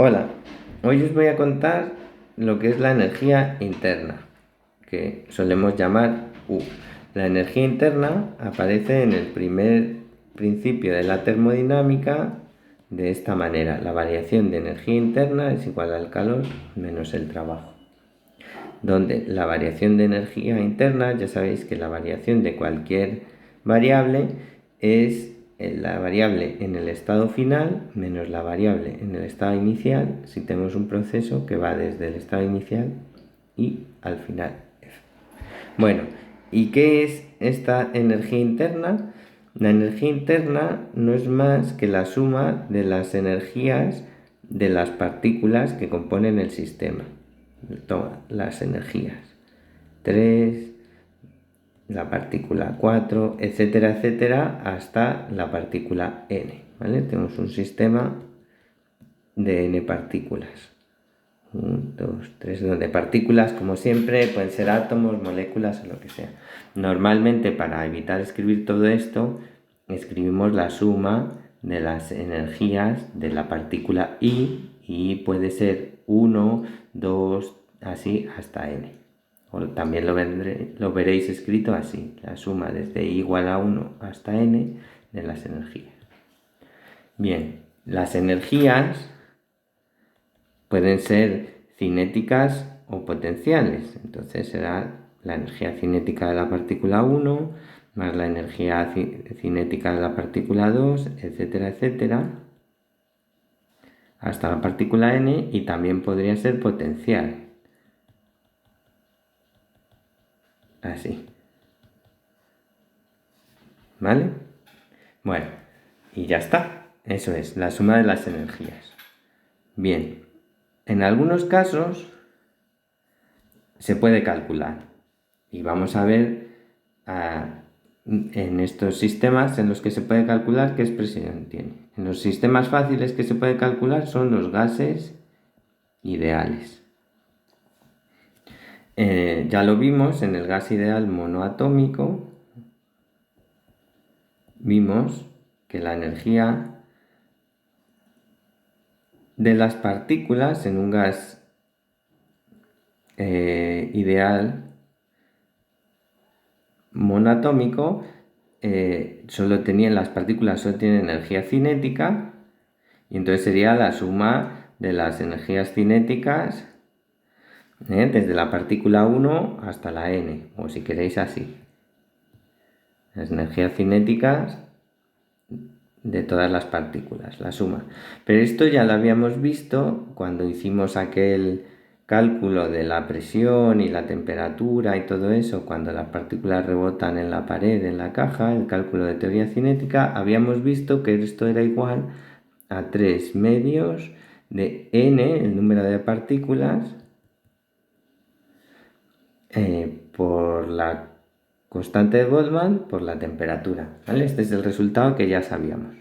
Hola, hoy os voy a contar lo que es la energía interna, que solemos llamar U. La energía interna aparece en el primer principio de la termodinámica de esta manera: la variación de energía interna es igual al calor menos el trabajo. Donde la variación de energía interna, ya sabéis que la variación de cualquier variable es la variable en el estado final menos la variable en el estado inicial, si tenemos un proceso que va desde el estado inicial y al final. Bueno, ¿y qué es esta energía interna? La energía interna no es más que la suma de las energías de las partículas que componen el sistema. Toma, las energías 3, la partícula 4, etcétera, etcétera, hasta la partícula n, ¿vale? Tenemos un sistema de n partículas. 1, 2, 3, donde partículas, como siempre, pueden ser átomos, moléculas o lo que sea. Normalmente, para evitar escribir todo esto, escribimos la suma de las energías de la partícula I, y puede ser 1, 2, así hasta n. O también lo veréis escrito así: la suma desde I igual a 1 hasta n de las energías. Bien, las energías pueden ser cinéticas o potenciales. Entonces será la energía cinética de la partícula 1 más la energía cinética de la partícula 2, etcétera, etcétera, hasta la partícula n. Y también podría ser potencial, así, ¿vale? Bueno, y ya está. Eso es la suma de las energías. Bien, en algunos casos se puede calcular, y vamos a ver en estos sistemas en los que se puede calcular qué expresión tiene. En los sistemas fáciles que se puede calcular son los gases ideales. Ya lo vimos en el gas ideal monoatómico. Vimos que la energía de las partículas en un gas ideal monoatómico las partículas solo tienen energía cinética, y entonces sería la suma de las energías cinéticas desde la partícula 1 hasta la n, o si queréis así, las energías cinéticas de todas las partículas, la suma. Pero esto ya lo habíamos visto cuando hicimos aquel cálculo de la presión y la temperatura y todo eso, cuando las partículas rebotan en la pared, en la caja, el cálculo de teoría cinética. Habíamos visto que esto era igual a 3 medios de n, el número de partículas, por la constante de Boltzmann por la temperatura, ¿vale? Este es el resultado que ya sabíamos.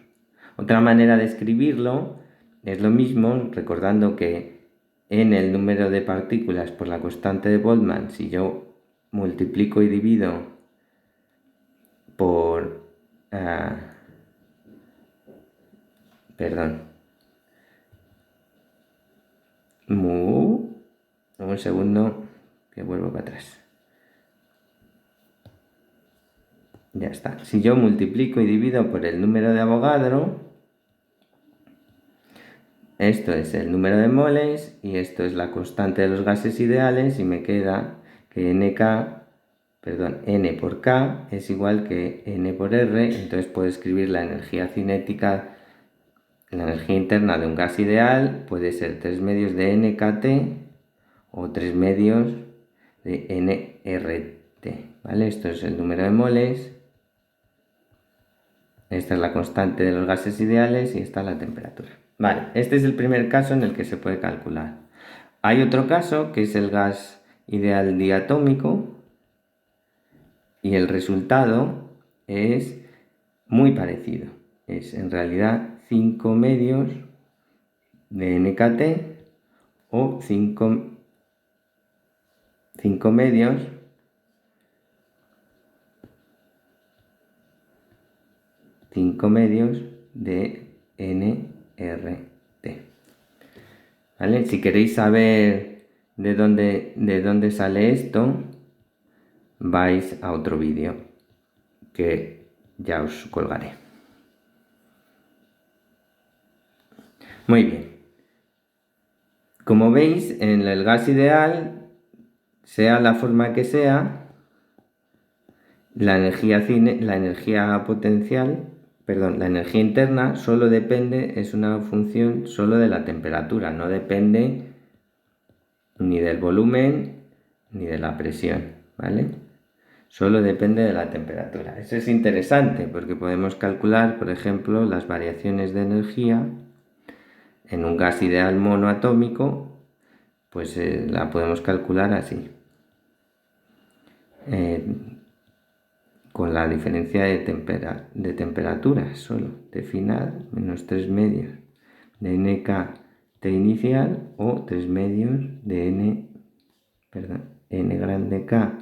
Otra manera de escribirlo es lo mismo, recordando que n, el número de partículas, por la constante de Boltzmann, si yo multiplico y divido por un segundo que vuelvo para atrás. Ya está. Si yo multiplico y divido por el número de Avogadro, esto es el número de moles y esto es la constante de los gases ideales, y me queda que n por K es igual que n por R. Entonces puedo escribir la energía cinética, la energía interna de un gas ideal puede ser 3 medios de nkt o 3 medios de nRT, ¿vale? Esto es el número de moles, esta es la constante de los gases ideales y esta es la temperatura. Vale, este es el primer caso en el que se puede calcular. Hay otro caso que es el gas ideal diatómico, y el resultado es muy parecido. Es en realidad 5 medios de nkt o 5 medios de nRT. ¿vale? Si queréis saber de dónde sale esto, vais a otro vídeo que ya os colgaré. Muy bien. Como veis, en el gas ideal, sea la forma que sea, la energía interna solo depende, es una función solo de la temperatura, no depende ni del volumen ni de la presión, ¿vale? Solo depende de la temperatura. Eso es interesante porque podemos calcular, por ejemplo, las variaciones de energía en un gas ideal monoatómico, pues la podemos calcular así. Con la diferencia de temperatura solo, T final menos 3 medios de nk T inicial o 3 medios de n grande K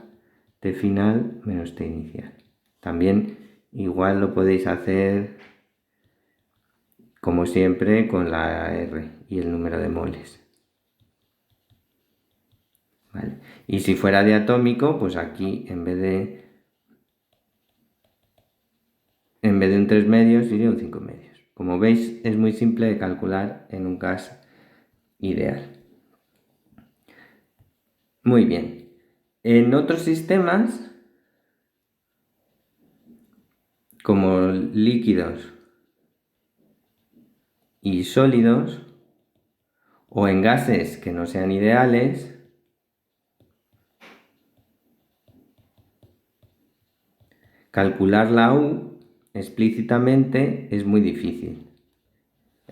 T final menos T inicial. También igual lo podéis hacer como siempre con la R y el número de moles. ¿Vale? Y si fuera de atómico, pues aquí en vez de un 3 medios sería un 5 medios. Como veis, es muy simple de calcular en un gas ideal. Muy bien. En otros sistemas, como líquidos y sólidos, o en gases que no sean ideales, calcular la U explícitamente es muy difícil.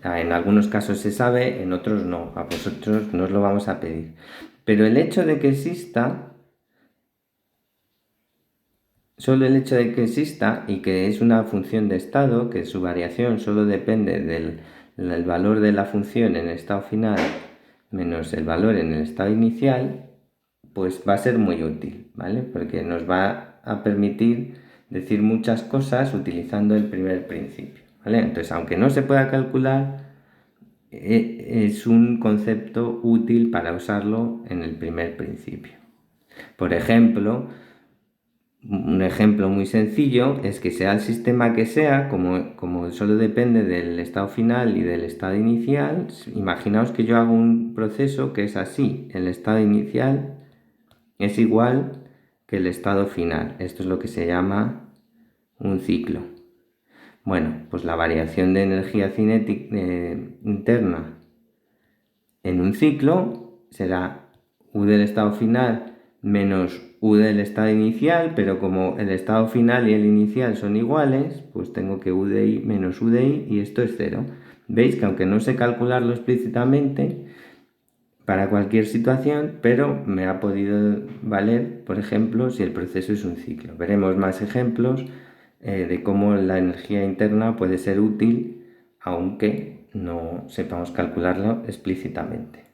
En algunos casos se sabe, en otros no. A vosotros no os lo vamos a pedir. Pero el hecho de que exista, solo el hecho de que exista y que es una función de estado, que su variación solo depende del valor de la función en el estado final menos el valor en el estado inicial, pues va a ser muy útil, ¿vale? Porque nos va a permitir decir muchas cosas utilizando el primer principio, ¿vale? Entonces, aunque no se pueda calcular, es un concepto útil para usarlo en el primer principio. Por ejemplo, un ejemplo muy sencillo es que sea el sistema que sea, como solo depende del estado final y del estado inicial, imaginaos que yo hago un proceso que es así: el estado inicial es igual que el estado final. Esto es lo que se llama un ciclo. Bueno, pues la variación de energía cinética interna en un ciclo será U del estado final menos U del estado inicial, pero como el estado final y el inicial son iguales, pues tengo que U de I menos U de I y esto es 0. Veis que aunque no sé calcularlo explícitamente para cualquier situación, pero me ha podido valer, por ejemplo, si el proceso es un ciclo. Veremos más ejemplos de cómo la energía interna puede ser útil aunque no sepamos calcularlo explícitamente.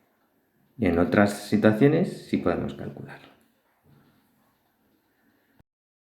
Y en otras situaciones sí podemos calcularlo.